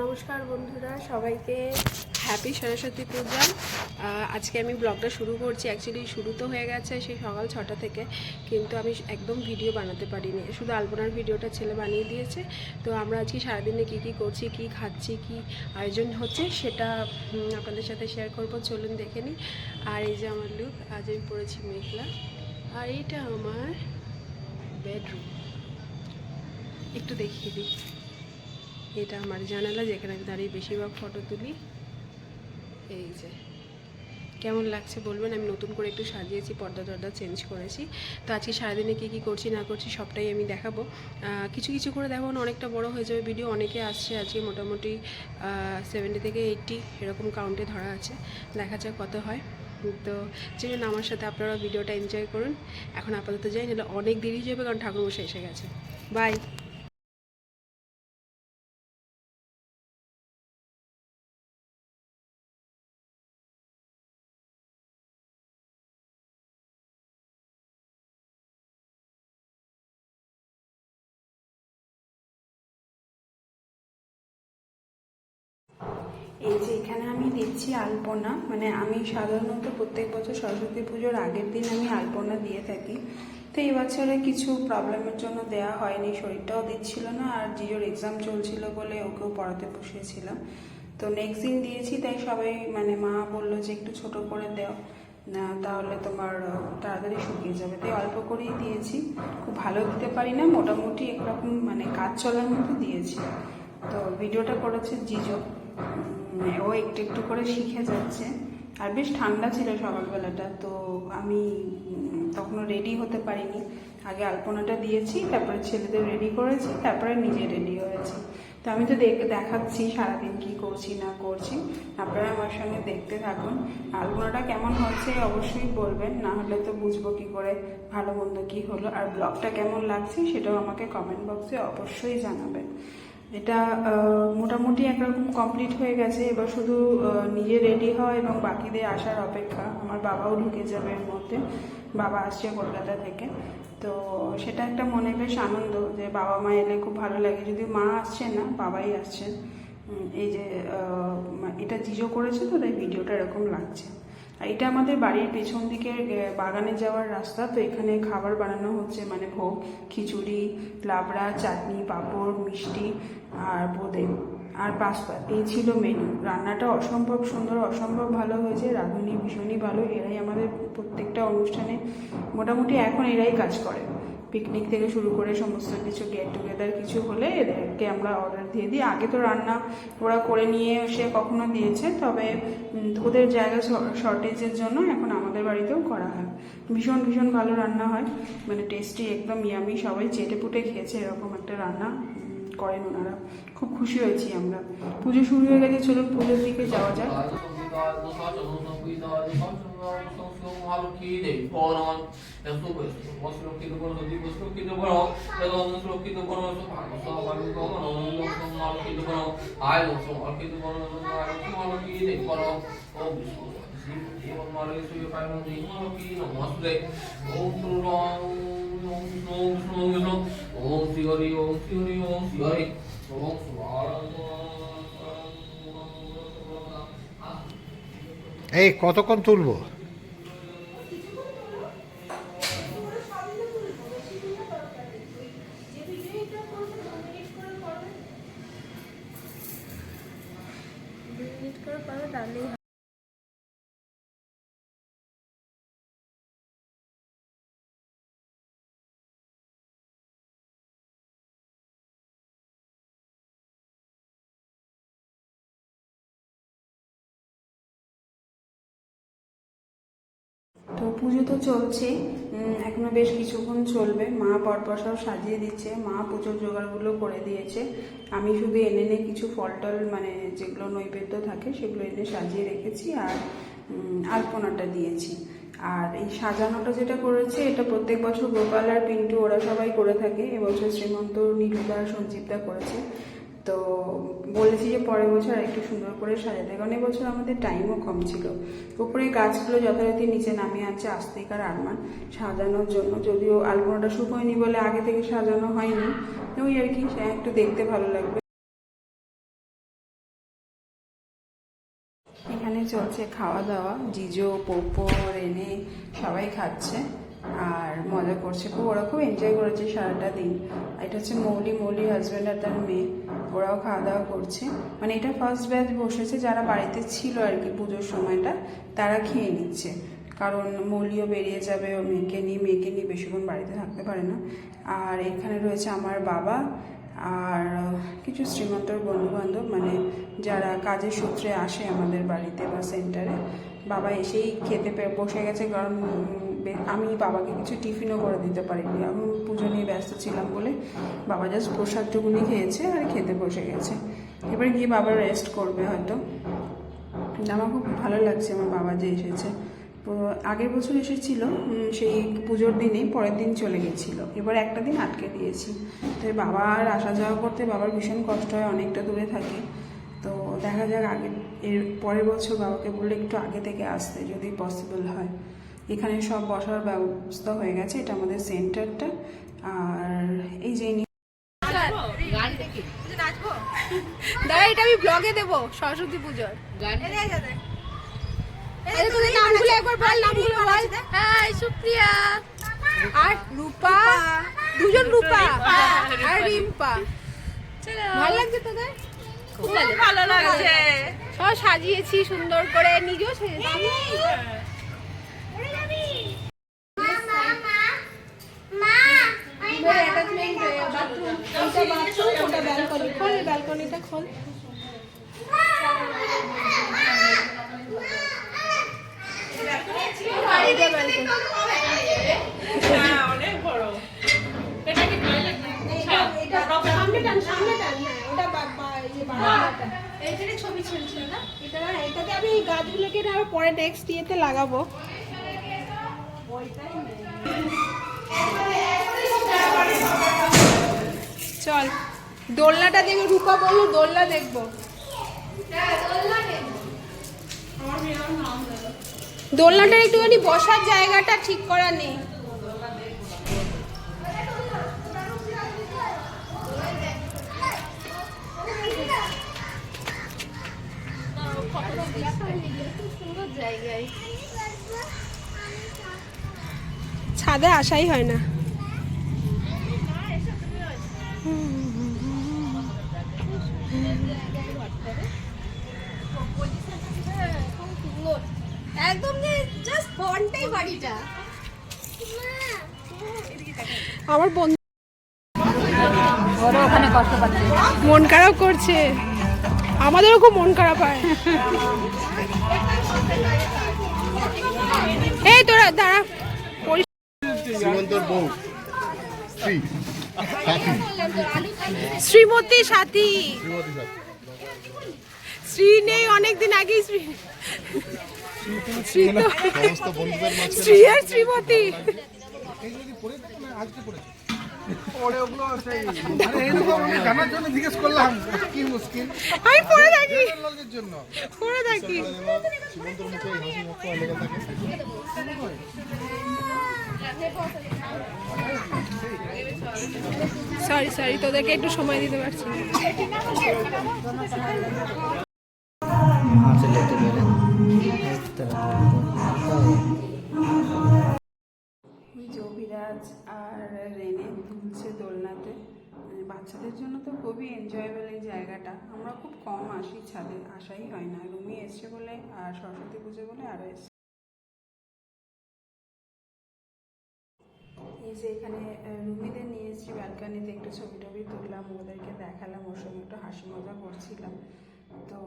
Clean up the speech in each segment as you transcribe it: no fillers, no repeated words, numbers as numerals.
নমস্কার বন্ধুরা, সবাইকে হ্যাপি সরস্বতী পূজা। আজকে আমি ব্লগটা শুরু করছি। অ্যাকচুয়ালি শুরু তো হয়ে গেছে সেই সকাল 6টা থেকে, কিন্তু আমি একদম ভিডিও বানাতে পারিনি। শুধু আলপনার ভিডিওটা ছেলে বানিয়ে দিয়েছে। তো আমরা আজকে সারাদিনে কী কী করছি, কী খাচ্ছি, কী আয়োজন হচ্ছে সেটা আপনাদের সাথে শেয়ার করবো। চলুন দেখে নিই। আর এই যে আমার লুক, আজ আমি পরেছি মেঘলা, আর এইটা আমার বেডরুম। একটু দেখিয়ে দিই, এটা আমার জানালা, যেখানে আমি দাঁড়িয়ে বেশিরভাগ ফটো তুলি। এই যে কেমন লাগছে বলবেন। আমি নতুন করে একটু সাজিয়েছি, পর্দা টর্দা চেঞ্জ করেছি। তো আজকে সারাদিনে কী কী করছি না করছি সবটাই আমি দেখাবো। কিছু কিছু করে দেখাবো না, অনেকটা বড় হয়ে যাবে ভিডিও। অনেকে আসছে আজকে, মোটামুটি 70 থেকে 80 এরকম কাউন্টে ধরা আছে। দেখা যাক কত হয়। তো চলুন আমার সাথে আপনারা ভিডিওটা এনজয় করুন। এখন আপাতত যাই, নাহলে অনেক দেরি হয়ে যাবে, কারণ ঠাকুরমশাই এসে গেছে। বাই। এই যে এখানে আমি দিচ্ছি আলপনা, মানে আমি সাধারণত প্রত্যেক বছর সরস্বতী পুজোর আগের দিন আমি আলপনা দিয়ে থাকি। তো এই বছরে কিছু প্রবলেমের জন্য দেয়া হয়নি, শরীরটাও দিচ্ছিল না, আর জিজোর এক্সাম চলছিল বলে ওকেও পড়াতে বসিয়েছিলাম। তো নেক্সট দিন দিয়েছি, তাই সবাই মানে মা বললো যে একটু ছোট করে দেও না, তাহলে তোমার তাড়াতাড়ি শুকিয়ে যাবে। তাই অল্প করেই দিয়েছি, খুব ভালো দিতে পারি না, মোটামুটি একরকম মানে কাজ চলার মতো দিয়েছি। তো ভিডিওটা করেছে জিজো, ও একটু একটু করে শিখে যাচ্ছে। আর বেশ ঠান্ডা ছিল সকালবেলাটা, তো আমি তখনও রেডি হতে পারিনি। আগে আলপনাটা দিয়েছি, তারপরে ছেলেদের রেডি করেছি, তারপরে নিজে রেডি হয়েছি। তো আমি তো দেখাচ্ছি সারাদিন কি করছি না করছি, আপনারা আমার সঙ্গে দেখতে থাকুন। আলপনাটা কেমন হচ্ছে অবশ্যই বলবেন, না হলে তো বুঝবো কি করে ভালো মন্দ কী হলো। আর ব্লগটা কেমন লাগছে সেটাও আমাকে কমেন্ট বক্সে অবশ্যই জানাবেন। এটা মোটামুটি একরকম কমপ্লিট হয়ে গেছে। এবার শুধু নিজে রেডি হয় এবং বাকিদের আসার অপেক্ষা। আমার বাবাও ঢুকে যাবে এর মধ্যে, বাবা আসছে কলকাতা থেকে। তো সেটা একটা মনে বেশ আনন্দ যে বাবা মা এলে খুব ভালো লাগে, যদি মা আসছে না বাবাই আসছেন। এই যে এটা জিজো করেছে, তো তাই ভিডিওটা এরকম লাগছে। আর এটা আমাদের বাড়ির পেছন দিকের বাগানে যাওয়ার রাস্তা। তো এখানে খাবার বানানো হচ্ছে, মানে ভোগ, খিচুড়ি, লাবড়া, চাটনি, পাঁপড়, মিষ্টি আর বোঁদে আর পাঁচপাত, এই ছিল মেনু। রান্নাটা অসম্ভব সুন্দর, অসম্ভব ভালো হয়েছে, রাঁধুনি ভীষণই ভালো। এরাই আমাদের প্রত্যেকটা অনুষ্ঠানে মোটামুটি এখন এরাই কাজ করে। পিকনিক থেকে শুরু করে সমস্ত কিছু, গেট টুগেদার কিছু হলে এদেরকে আমরা অর্ডার দিয়ে দিই। আগে তো রান্না ওরা করে নিয়ে এসে কখনো দিয়েছে, তবে ওদের জায়গা শর্টেজের জন্য এখন আমাদের বাড়িতেও করা হয়। ভীষণ ভীষণ ভালো রান্না হয়, মানে টেস্টি, একদম ইয়ামি। সবাই চেটে পুটে খেয়েছে, এরকম একটা রান্না করেন ওনারা। খুব খুশি হয়েছি আমরা। পুজো শুরু হয়ে গেছে, চলুন পুজোর দিকে যাওয়া যাক। এই কতক্ষণ তুলবো? তো পুজো তো চলছে, এখনো বেশ কিছুক্ষণ চলবে। মা পরপর সব সাজিয়ে দিচ্ছে, মা পুজোর জোগাড়গুলো করে দিয়েছে। আমি শুধু এনে এনে কিছু ফল টল, মানে যেগুলো নৈবেদ্য থাকে সেগুলো এনে সাজিয়ে রেখেছি, আর আলপনাটা দিয়েছি। আর এই সাজানোটা যেটা করেছে, এটা প্রত্যেক বছর গোপাল আর পিন্টু ওরা সবাই করে থাকে। এবছর শ্রীমন্ত, নীলুদা, সঞ্জীবদা করেছে। তো বলেছি যে পরের বছর একটু সুন্দর করে সাজাতে, কারণ এবছর আমাদের টাইমও কম ছিল। উপরে গাছগুলো যথারীতি নিচে নামিয়ে আনছে আস্তিক আর আরমান সাজানোর জন্য, যদিও আলপনাটা শুকোয়নি বলে আগে থেকে সাজানো হয়নি। ওই আর কি, একটু দেখতে ভালো লাগবে। চলছে খাওয়া দাওয়া, জিজো পোপো রেনে সবাই খাচ্ছে আর মজা করছে খুব। ওরা খুব এনজয় করেছে সারাটা দিন। এটা হচ্ছে মৌলি হাজব্যান্ড আর তার মেয়ে, ওরাও খাওয়া দাওয়া করছে। মানে এটা ফার্স্ট ব্যাচ বসেছে, যারা বাড়িতে ছিল আর কি পুজোর সময়টা তারা খেয়ে নিচ্ছে, কারণ মৌলিও বেরিয়ে যাবে ও মেয়েকে নিয়ে বেশিক্ষণ বাড়িতে থাকতে পারে না। আর এখানে রয়েছে আমার বাবা আর কিছু শ্রীমন্তর বন্ধুবান্ধব, মানে যারা কাজের সূত্রে আসে আমাদের বাড়িতে বা সেন্টারে। বাবা এসেই খেতে বসে গেছে, কারণ আমি বাবাকে কিছু টিফিনও করে দিতে পারিনি, আমি পুজো নিয়ে ব্যস্ত ছিলাম বলে। বাবা জাস্ট প্রসাদটুকুনি খেয়েছে আর খেতে বসে গেছে। এবার গিয়ে বাবা রেস্ট করবে হয়তো। আমার খুব ভালো লাগছে আমার বাবা যে এসেছে। আগের বছর এসেছিল সেই পুজোর দিনেই, পরের দিন চলে গেছিল, এবার একটা দিন আটকে দিয়েছি। তো বাবার আসা যাওয়া করতে বাবার ভীষণ কষ্ট হয়, অনেকটা দূরে থাকে। তো দেখা যাক, এর পরের বছর বাবাকে বললে একটু আগে থেকে আসতে যদি পসিবল হয়। এখানে সব বসার ব্যবস্থা হয়ে গেছে, এটা আমাদের সেন্টারটা। আর এই যে দাঁড়া, এটা আমি ব্লগে দেবো সরস্বতী পুজোর। তোদের নামগুলো একবার বল, নামগুলো বল। হ্যাঁ, সুপ্রিয়া আর রূপা, দুজন রূপা আর রিম্পা। ভালো লাগছে তোদের? খুব ভালো লাগছে। সব সাজিয়েছি সুন্দর করে, নিজেও সেজেছি। ব্যালকনিটা খোল। অনেক বড়। এটা কি টয়লেট? ছবি ছিল না এটা, এটাতে আমি গাছগুলোকে আবার পরে নেক্সট ইয়েতে লাগাবো। চল দোলনাটা দেখবো, রূপা বললো দোলনা দেখবো। দোলনাটার একটুখানি বসার জায়গাটা ঠিক করা নেই। ছাদে আসাই হয় না। একদম জাস্ট ফন্টাই বাড়িটা। আমার বন্ধু ওখানে কষ্ট পাচ্ছে, মন খারাপ করছে, আমাদেরও খুব মন খারাপ হয়। এই তোরা দাঁড়া, শ্রীমন্তর বউ শ্রীমতী সাথী। শ্রী নেই অনেকদিন আগেই, শ্রী আর শ্রীমতী। আমি পড়ে থাকি, পড়ে থাকি। সরি তোদেরকে একটু সময় দিতে পারছি না। যোগীরাজ আর রেনে দুলছে দোলনাতে। বাচ্চাদের জন্য তো খুবই এনজয়েবল এই জায়গাটা। আমরা খুব কম আসি, ছাদে আসাই হয় না। রুমি এসছে বলে আর সরস্বতী পুজো বলে আরও এসছে। এই যে এখানে রুমিদের নিয়ে এসেছি ব্যালকানিতে, একটু ছবি টবি তুললাম, ওদেরকে দেখালাম, ওর সঙ্গে একটু হাসি মজা করছিলাম। তো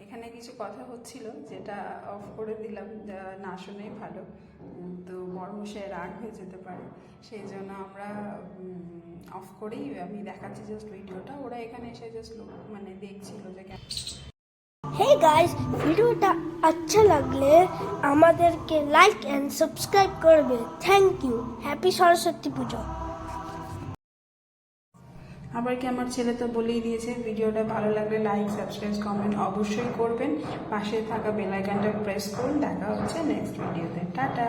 এখানে কিছু কথা হচ্ছিল যেটা অফ করে দিলাম, না শুনেই ভালো, তো বড়মশাই রাগ হয়ে যেতে পারে, সেই জন্য আমরা অফ করেই আমি দেখাচ্ছি জাস্ট ভিডিওটা। ওরা এখানে এসে জাস্ট মানে দেখছিল যে হে গাইস, ভিডিওটা আচ্ছা লাগলে আমাদেরকে লাইক এন্ড সাবস্ক্রাইব করবে। Thank you. Happy Saraswati Puja. আবার কি আমার ছেলে তো বলেই দিয়েছে, ভিডিওটা ভালো লাগলে লাইক সাবস্ক্রাইব কমেন্ট অবশ্যই করবেন, পাশে থাকা বেল আইকনটা প্রেস করুন। দেখা হচ্ছে নেক্সট ভিডিওতে। টাটা।